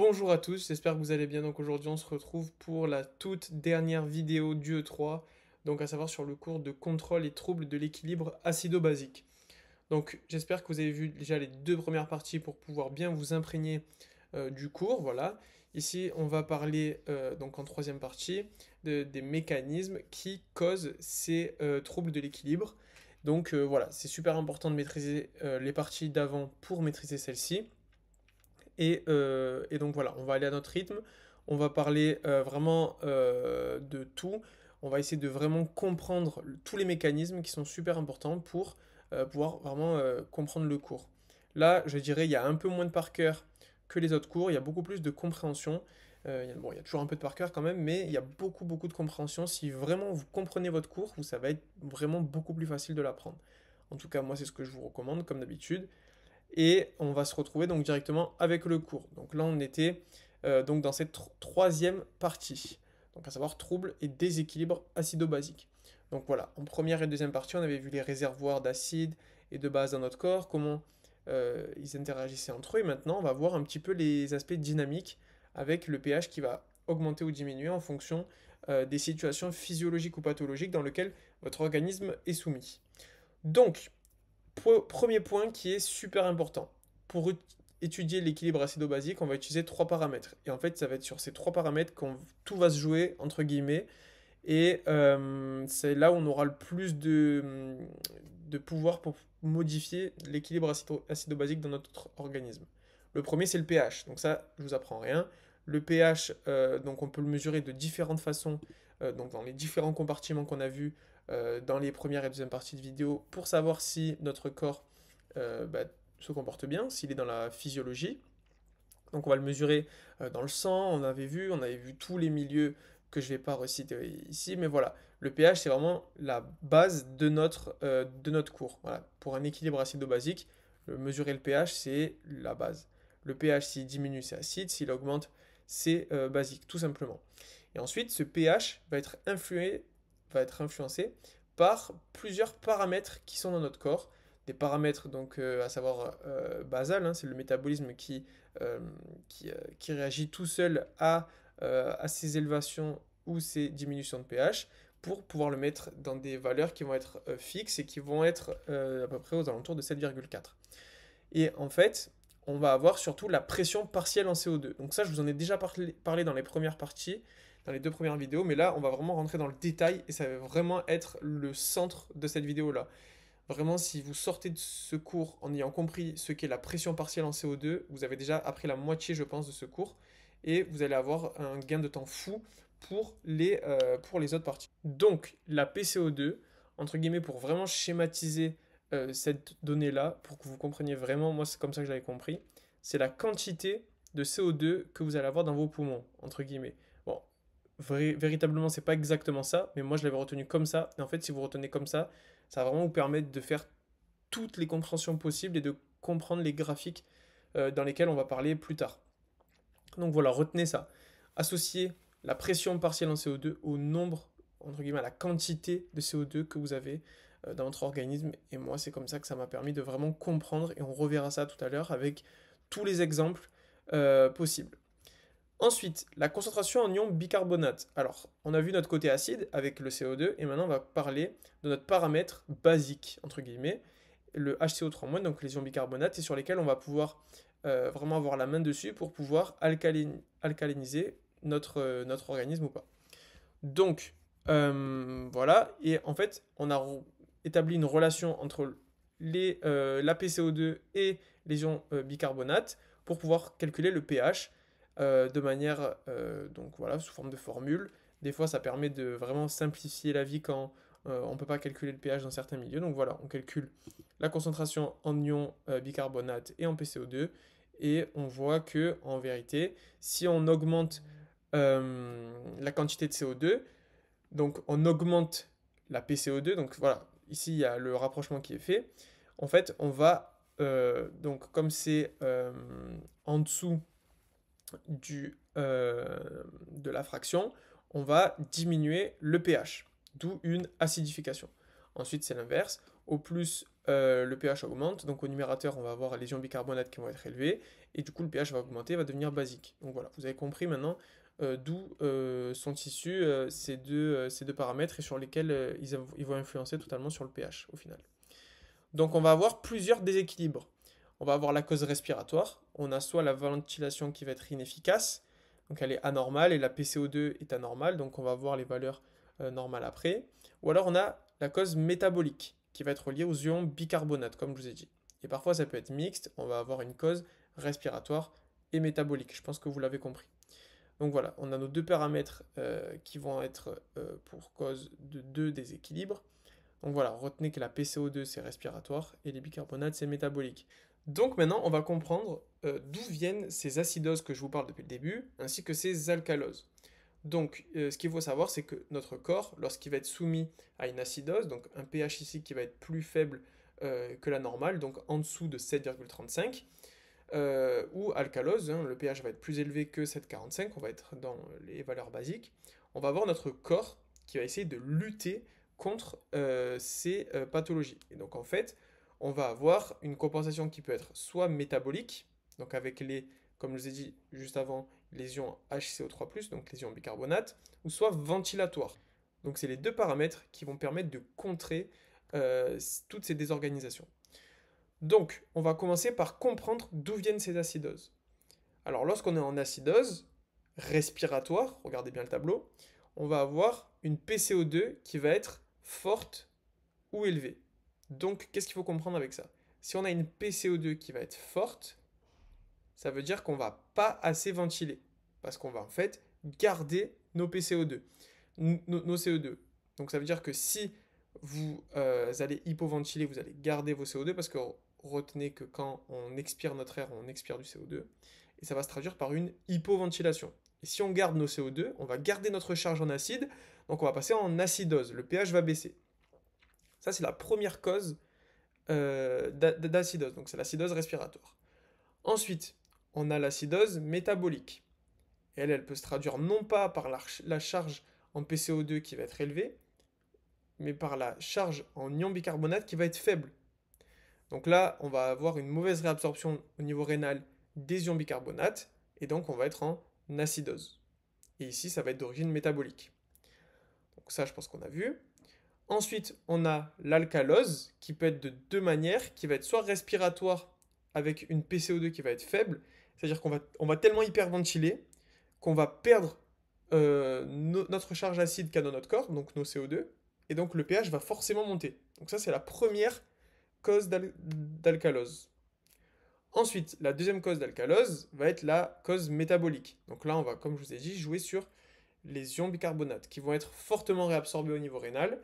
Bonjour à tous, j'espère que vous allez bien. Donc aujourd'hui on se retrouve pour la toute dernière vidéo du E3, donc à savoir sur le cours de contrôle et troubles de l'équilibre acido-basique. Donc j'espère que vous avez vu déjà les deux premières parties pour pouvoir bien vous imprégner du cours, voilà. Ici on va parler donc en troisième partie des mécanismes qui causent ces troubles de l'équilibre. Donc voilà, c'est super important de maîtriser les parties d'avant pour maîtriser celles-ci. Et donc voilà, on va aller à notre rythme, on va parler vraiment de tout, on va essayer de vraiment comprendre tous les mécanismes qui sont super importants pour pouvoir vraiment comprendre le cours. Là, je dirais, il y a un peu moins de par cœur que les autres cours, il y a beaucoup plus de compréhension. Bon, il y a toujours un peu de par cœur quand même, mais il y a beaucoup de compréhension. Si vraiment vous comprenez votre cours, ça va être vraiment beaucoup plus facile de l'apprendre. En tout cas, moi, c'est ce que je vous recommande, comme d'habitude. Et on va se retrouver donc directement avec le cours. Donc là, on était donc dans cette troisième partie, donc à savoir troubles et déséquilibres acido-basiques. Donc voilà, en première et deuxième partie, on avait vu les réservoirs d'acide et de base dans notre corps, comment ils interagissaient entre eux. Et maintenant, on va voir un petit peu les aspects dynamiques avec le pH qui va augmenter ou diminuer en fonction des situations physiologiques ou pathologiques dans lesquelles votre organisme est soumis. Donc, premier point qui est super important. Pour étudier l'équilibre acido-basique, on va utiliser trois paramètres. Et en fait, ça va être sur ces trois paramètres que tout va se jouer, entre guillemets. Et c'est là où on aura le plus de pouvoir pour modifier l'équilibre acido-basique dans notre organisme. Le premier, c'est le pH. Donc ça, je vous apprends rien. Le pH, donc on peut le mesurer de différentes façons, donc dans les différents compartiments qu'on a vus dans les premières et deuxième parties de vidéo, pour savoir si notre corps bah, se comporte bien, s'il est dans la physiologie. Donc on va le mesurer dans le sang, on avait vu tous les milieux que je ne vais pas reciter ici, mais voilà, le pH c'est vraiment la base de notre cours. Voilà. Pour un équilibre acido-basique, mesurer le pH c'est la base. Le pH s'il diminue c'est acide, s'il augmente c'est basique, tout simplement. Et ensuite ce pH va être influencé par plusieurs paramètres qui sont dans notre corps. Des paramètres donc à savoir basal, hein, c'est le métabolisme euh, qui réagit tout seul à ces élévations ou ces diminutions de pH pour pouvoir le mettre dans des valeurs qui vont être fixes et qui vont être à peu près aux alentours de 7,4. Et en fait, on va avoir surtout la pression partielle en CO2. Donc ça, je vous en ai déjà parlé dans les premières parties, dans les deux premières vidéos, mais là, on va vraiment rentrer dans le détail et ça va vraiment être le centre de cette vidéo-là. Vraiment, si vous sortez de ce cours en ayant compris ce qu'est la pression partielle en CO2, vous avez déjà appris la moitié, je pense, de ce cours. Et vous allez avoir un gain de temps fou pour les autres parties. Donc, la PCO2, entre guillemets, pour vraiment schématiser cette donnée-là, pour que vous compreniez vraiment, moi c'est comme ça que j'avais compris, c'est la quantité de CO2 que vous allez avoir dans vos poumons, entre guillemets. Bon, véritablement, c'est pas exactement ça, mais moi je l'avais retenu comme ça. Et en fait, si vous retenez comme ça va vraiment vous permettre de faire toutes les compréhensions possibles et de comprendre les graphiques dans lesquels on va parler plus tard. Donc voilà, retenez ça. Associez la pression partielle en CO2 au nombre, entre guillemets, à la quantité de CO2 que vous avez dans votre organisme. Et moi, c'est comme ça que ça m'a permis de vraiment comprendre, et on reverra ça tout à l'heure avec tous les exemples possibles. Ensuite, la concentration en ion bicarbonate. Alors, on a vu notre côté acide avec le CO2, et maintenant on va parler de notre paramètre basique, entre guillemets, le HCO3-, donc les ions bicarbonate, et sur lesquels on va pouvoir vraiment avoir la main dessus pour pouvoir alcaliniser notre organisme ou pas. Donc, voilà, et en fait, on a établi une relation entre la PCO2 et les ions bicarbonate pour pouvoir calculer le pH de manière, donc voilà, sous forme de formule. Des fois, ça permet de vraiment simplifier la vie quand on ne peut pas calculer le pH dans certains milieux. Donc voilà, on calcule la concentration en ions bicarbonate et en PCO2, et on voit que en vérité, si on augmente la quantité de CO2, donc on augmente la PCO2, donc voilà, ici il y a le rapprochement qui est fait. En fait, on va, donc comme c'est en dessous de la fraction, on va diminuer le pH, d'où une acidification. Ensuite, c'est l'inverse. Au plus, le pH augmente. Donc, au numérateur, on va avoir les ions bicarbonate qui vont être élevés. Et du coup, le pH va augmenter, va devenir basique. Donc voilà, vous avez compris maintenant d'où sont issus ces deux paramètres et sur lesquels ils vont influencer totalement sur le pH au final. Donc, on va avoir plusieurs déséquilibres. On va avoir la cause respiratoire. On a soit la ventilation qui va être inefficace, donc elle est anormale, et la PCO2 est anormale, donc on va voir les valeurs normales après. Ou alors on a la cause métabolique, qui va être liée aux ions bicarbonate, comme je vous ai dit. Et parfois ça peut être mixte, on va avoir une cause respiratoire et métabolique. Je pense que vous l'avez compris. Donc voilà, on a nos deux paramètres qui vont être pour cause de deux déséquilibres. Donc voilà, retenez que la PCO2 c'est respiratoire et les bicarbonates c'est métabolique. Donc maintenant on va comprendre d'où viennent ces acidoses que je vous parle depuis le début, ainsi que ces alcaloses. Donc ce qu'il faut savoir c'est que notre corps, lorsqu'il va être soumis à une acidose, donc un pH ici qui va être plus faible que la normale, donc en dessous de 7,35, ou alcalose, hein, le pH va être plus élevé que 7,45, on va être dans les valeurs basiques, on va avoir notre corps qui va essayer de lutter contre ces pathologies. Et donc en fait, on va avoir une compensation qui peut être soit métabolique, donc avec les, comme je vous ai dit juste avant, les ions HCO3+, donc les ions bicarbonate, ou soit ventilatoire. Donc c'est les deux paramètres qui vont permettre de contrer toutes ces désorganisations. Donc, on va commencer par comprendre d'où viennent ces acidoses. Alors, lorsqu'on est en acidose respiratoire, regardez bien le tableau, on va avoir une PCO2 qui va être forte ou élevée. Donc, qu'est-ce qu'il faut comprendre avec ça? Si on a une PCO2 qui va être forte, ça veut dire qu'on va pas assez ventiler. Parce qu'on va en fait garder nos PCO2, nos CO2. Donc, ça veut dire que si vous allez hypoventiler, vous allez garder vos CO2 parce que retenez que quand on expire notre air, on expire du CO2 et ça va se traduire par une hypoventilation. Et si on garde nos CO2, on va garder notre charge en acide, donc on va passer en acidose, le pH va baisser. Ça, c'est la première cause d'acidose, donc c'est l'acidose respiratoire. Ensuite, on a l'acidose métabolique. Et elle peut se traduire non pas par la charge en PCO2 qui va être élevée, mais par la charge en ion bicarbonate qui va être faible. Donc là, on va avoir une mauvaise réabsorption au niveau rénal des ions bicarbonate, et donc on va être en acidose. Et ici, ça va être d'origine métabolique. Donc ça, je pense qu'on a vu. Ensuite, on a l'alcalose, qui peut être de deux manières, qui va être soit respiratoire, avec une PCO2 qui va être faible, c'est-à-dire qu'on va tellement hyperventiler qu'on va perdre notre charge acide qu'a dans notre corps, donc nos CO2, et donc le pH va forcément monter. Donc ça, c'est la première cause d'alcalose. Ensuite, la deuxième cause d'alcalose va être la cause métabolique. Donc là, on va, comme je vous ai dit, jouer sur les ions bicarbonate qui vont être fortement réabsorbés au niveau rénal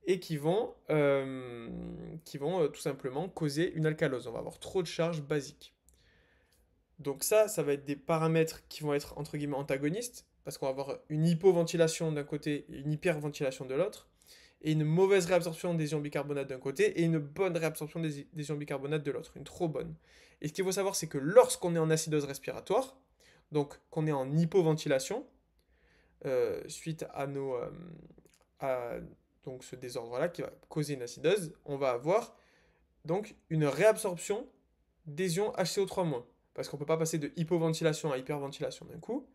et qui vont tout simplement causer une alcalose. On va avoir trop de charge basique. Donc ça va être des paramètres qui vont être entre guillemets antagonistes parce qu'on va avoir une hypoventilation d'un côté et une hyperventilation de l'autre et une mauvaise réabsorption des ions bicarbonate d'un côté et une bonne réabsorption des ions bicarbonate de l'autre, une trop bonne. Et ce qu'il faut savoir, c'est que lorsqu'on est en acidose respiratoire, donc qu'on est en hypoventilation, suite à donc ce désordre-là qui va causer une acidose, on va avoir donc une réabsorption des ions HCO3-, parce qu'on ne peut pas passer de hypoventilation à hyperventilation d'un coup,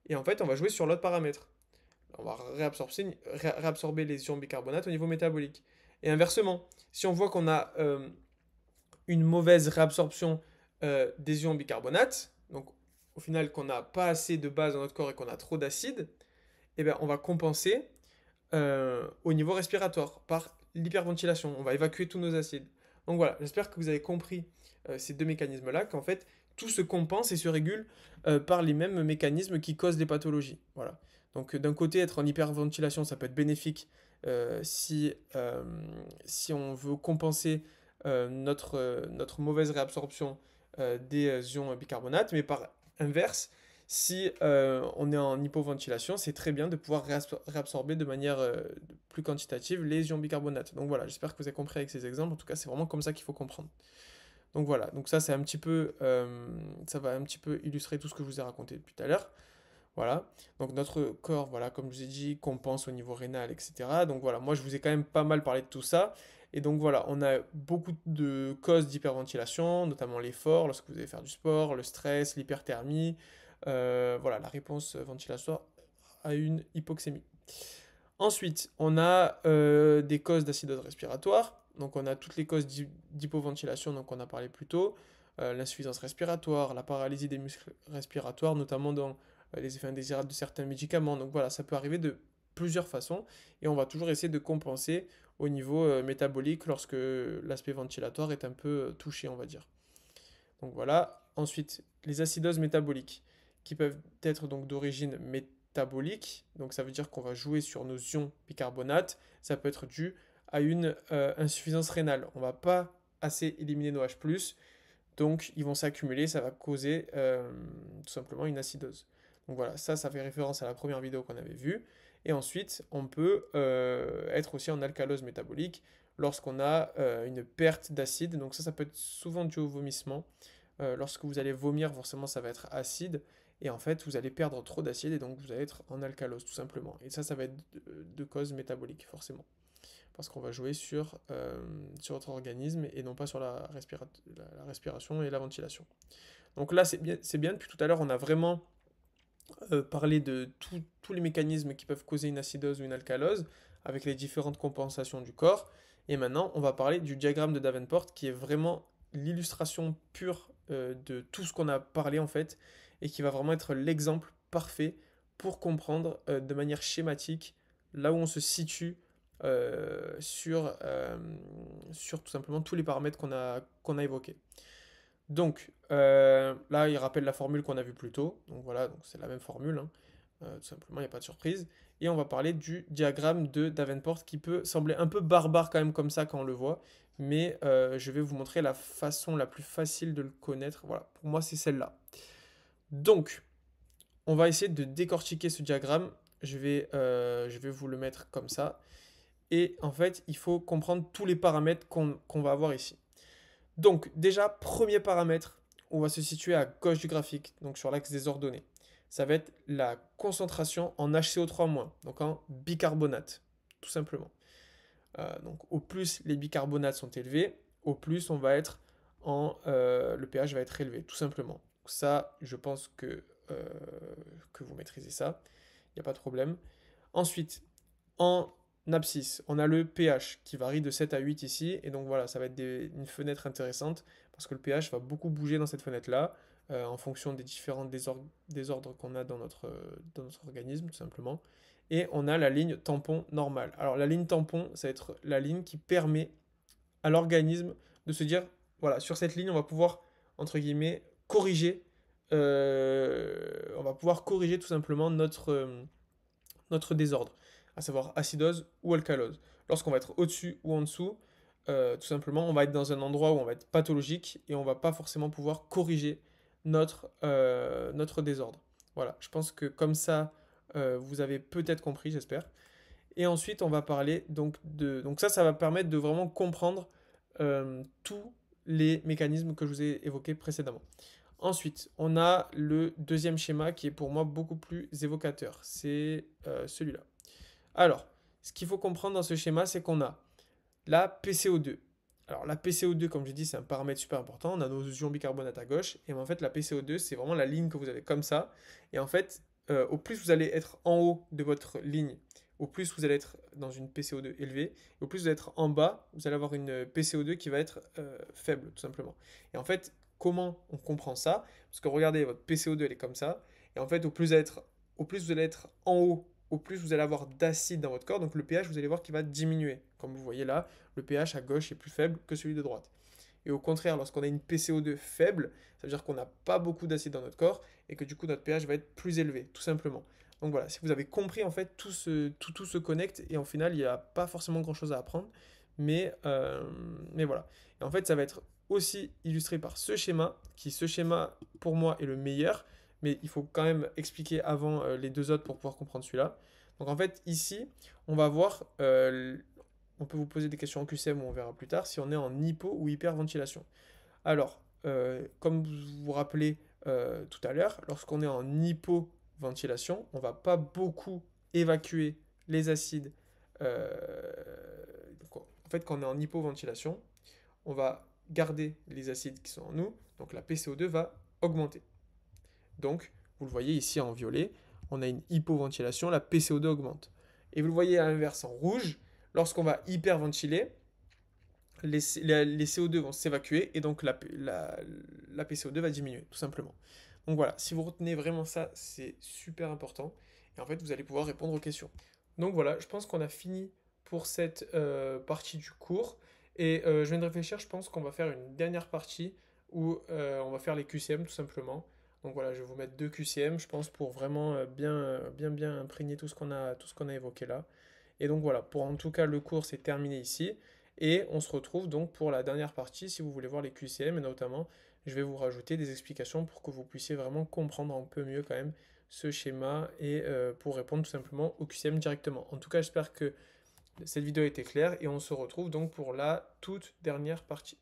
et en fait on va jouer sur l'autre paramètre. On va réabsorber les ions bicarbonate au niveau métabolique. Et inversement, si on voit qu'on a une mauvaise réabsorption des ions bicarbonate, donc au final qu'on n'a pas assez de base dans notre corps et qu'on a trop d'acide, eh bien, on va compenser au niveau respiratoire par l'hyperventilation. On va évacuer tous nos acides. Donc voilà, j'espère que vous avez compris ces deux mécanismes-là, qu'en fait, tout se compense et se régule par les mêmes mécanismes qui causent les pathologies. Voilà. Donc d'un côté, être en hyperventilation, ça peut être bénéfique si on veut compenser notre mauvaise réabsorption des ions bicarbonate, mais par inverse, si on est en hypoventilation, c'est très bien de pouvoir réabsorber de manière plus quantitative les ions bicarbonate. Donc voilà, j'espère que vous avez compris avec ces exemples. En tout cas, c'est vraiment comme ça qu'il faut comprendre. Donc voilà, donc ça c'est un petit peu, ça va un petit peu illustrer tout ce que je vous ai raconté depuis tout à l'heure. Voilà. Donc notre corps, voilà, comme je vous ai dit, compense au niveau rénal, etc. Donc voilà, moi je vous ai quand même pas mal parlé de tout ça. Et donc voilà, on a beaucoup de causes d'hyperventilation, notamment l'effort, lorsque vous allez faire du sport, le stress, l'hyperthermie, voilà, la réponse ventilatoire à une hypoxémie. Ensuite, on a des causes d'acidose respiratoire. Donc on a toutes les causes d'hypoventilation, donc on a parlé plus tôt. L'insuffisance respiratoire, la paralysie des muscles respiratoires, notamment dans les effets indésirables de certains médicaments. Donc voilà, ça peut arriver de plusieurs façons et on va toujours essayer de compenser au niveau métabolique lorsque l'aspect ventilatoire est un peu touché, on va dire. Donc voilà. Ensuite, les acidoses métaboliques qui peuvent être donc d'origine métabolique. Donc ça veut dire qu'on va jouer sur nos ions bicarbonate. Ça peut être dû à une insuffisance rénale. On va pas assez éliminer nos H+, donc ils vont s'accumuler, ça va causer tout simplement une acidose. Donc voilà, ça fait référence à la première vidéo qu'on avait vue. Et ensuite, on peut être aussi en alcalose métabolique lorsqu'on a une perte d'acide. Donc ça peut être souvent dû au vomissement. Lorsque vous allez vomir, forcément, ça va être acide. Et en fait, vous allez perdre trop d'acide et donc vous allez être en alcalose, tout simplement. Et ça va être de cause métabolique, forcément. Parce qu'on va jouer sur votre organisme et non pas sur la respiration et la ventilation. Donc là, c'est bien. Depuis tout à l'heure, on a vraiment parlé de tous les mécanismes qui peuvent causer une acidose ou une alcalose, avec les différentes compensations du corps. Et maintenant, on va parler du diagramme de Davenport, qui est vraiment l'illustration pure de tout ce qu'on a parlé en fait, et qui va vraiment être l'exemple parfait pour comprendre de manière schématique là où on se situe sur tout simplement tous les paramètres qu'on a évoqués. Donc là, il rappelle la formule qu'on a vue plus tôt. Donc voilà, donc c'est la même formule, hein. Tout simplement, il n'y a pas de surprise. Et on va parler du diagramme de Davenport qui peut sembler un peu barbare quand même comme ça quand on le voit. Mais je vais vous montrer la façon la plus facile de le connaître. Voilà, pour moi c'est celle-là. Donc, on va essayer de décortiquer ce diagramme. Je vais vous le mettre comme ça. Et en fait, il faut comprendre tous les paramètres qu'on va avoir ici. Donc déjà, premier paramètre, on va se situer à gauche du graphique, donc sur l'axe des ordonnées. Ça va être la concentration en HCO3-, donc en bicarbonate, tout simplement. Donc au plus les bicarbonates sont élevés, au plus on va être le pH va être élevé, tout simplement. Donc ça, je pense que vous maîtrisez ça, il n'y a pas de problème. Ensuite, en abscisse, on a le pH qui varie de 7 à 8 ici, et donc voilà, ça va être une fenêtre intéressante, parce que le pH va beaucoup bouger dans cette fenêtre-là, en fonction des différents désordres qu'on a dans notre organisme, tout simplement. Et on a la ligne tampon normale. Alors la ligne tampon, ça va être la ligne qui permet à l'organisme de se dire, voilà, sur cette ligne, on va pouvoir, entre guillemets, on va pouvoir corriger tout simplement notre désordre, à savoir acidose ou alcalose. Lorsqu'on va être au-dessus ou en dessous, tout simplement, on va être dans un endroit où on va être pathologique et on va pas forcément pouvoir corriger notre désordre. Voilà, je pense que comme ça, vous avez peut-être compris, j'espère. Et ensuite, on va parler donc ça va permettre de vraiment comprendre tous les mécanismes que je vous ai évoqués précédemment. Ensuite, on a le deuxième schéma qui est pour moi beaucoup plus évocateur. C'est celui-là. Alors, ce qu'il faut comprendre dans ce schéma, c'est qu'on a la PCO2. Alors, la PCO2, comme j'ai dit, c'est un paramètre super important. On a nos ions bicarbonate à gauche. Et en fait, la PCO2, c'est vraiment la ligne que vous avez comme ça. Et en fait, au plus vous allez être en haut de votre ligne, au plus vous allez être dans une PCO2 élevée. Et au plus vous allez être en bas, vous allez avoir une PCO2 qui va être faible, tout simplement. Et en fait, comment on comprend ça? Parce que regardez, votre PCO2, elle est comme ça. Et en fait, au plus vous allez être en haut, au plus vous allez avoir d'acide dans votre corps. Donc le pH, vous allez voir qu'il va diminuer. Comme vous voyez là, le pH à gauche est plus faible que celui de droite. Et au contraire, lorsqu'on a une PCO2 faible, ça veut dire qu'on n'a pas beaucoup d'acide dans notre corps et que du coup notre pH va être plus élevé, tout simplement. Donc voilà, si vous avez compris, en fait, tout se connecte et en final, il n'y a pas forcément grand-chose à apprendre. Mais voilà. Et en fait, ça va être aussi illustré par ce schéma, ce schéma, pour moi, est le meilleur, mais il faut quand même expliquer avant les deux autres pour pouvoir comprendre celui-là. Donc en fait, ici, on va voir, on peut vous poser des questions en QCM ou on verra plus tard, si on est en hypo ou hyperventilation. Alors, comme vous vous rappelez tout à l'heure, lorsqu'on est en hypo hypoventilation, on va pas beaucoup évacuer les acides. En fait, quand on est en hypoventilation, on va garder les acides qui sont en nous, donc la PCO2 va augmenter. Donc, vous le voyez ici en violet, on a une hypoventilation, la PCO2 augmente. Et vous le voyez à l'inverse en rouge, lorsqu'on va hyperventiler, les CO2 vont s'évacuer et donc la PCO2 va diminuer, tout simplement. Donc voilà, si vous retenez vraiment ça, c'est super important. Et en fait, vous allez pouvoir répondre aux questions. Donc voilà, je pense qu'on a fini pour cette partie du cours. Et je viens de réfléchir, je pense qu'on va faire une dernière partie où on va faire les QCM tout simplement. Donc voilà, je vais vous mettre 2 QCM, je pense, pour vraiment bien imprégner tout ce qu'on a évoqué là. Et donc voilà, pour en tout cas le cours, c'est terminé ici. Et on se retrouve donc pour la dernière partie, si vous voulez voir les QCM, et notamment, je vais vous rajouter des explications pour que vous puissiez vraiment comprendre un peu mieux quand même ce schéma et pour répondre tout simplement au QCM directement. En tout cas, j'espère que cette vidéo a été claire et on se retrouve donc pour la toute dernière partie.